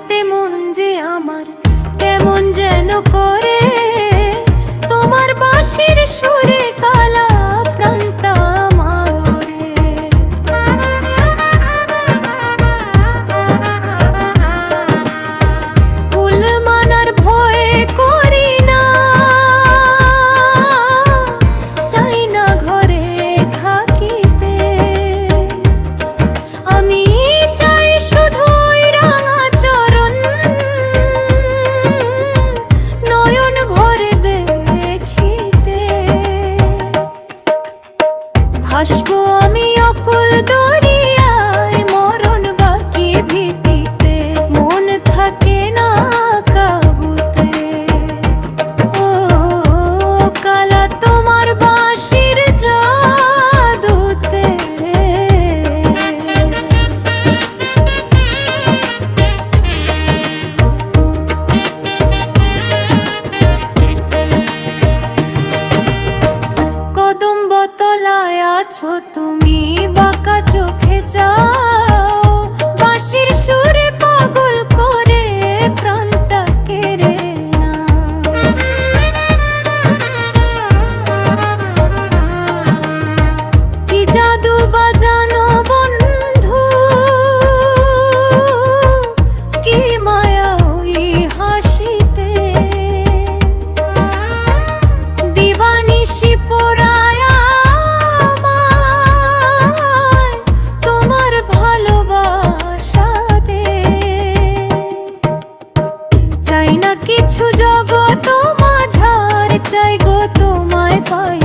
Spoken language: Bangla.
রাতে মন যে আমার কেমন যেন করে, তোমার বাঁশির সুরে কালা প্রাণটা আমার ওরে। কুল মানার ভয়ে করি না, চাই না ঘরে থাকিতে, আমি চাই শুধুই রাঙা চরণ, নয়ন ভরে দেখিতে। ভাসবো আমি অকুল দরিয়ায়, মরণ বাকি ভীতিতে, মন থাকে না কাবুতে। ও কালা তোমার বাঁশির জাদুতে। কদম্ব তলায় আছো তুমি, বাঁকা চোখে যাও, বাঁশির সুরে পাগল করে প্রাণটা কেড়ে নাও। কি জাদু বাজানো বন্ধু, কি মায়া ওই হাসিতে, দিবানিশি পোড়ায় আমায় তোমার ভালোবাসাতে। চাই না কিছু জগৎ মাঝার, চাই গো তোমায় পাই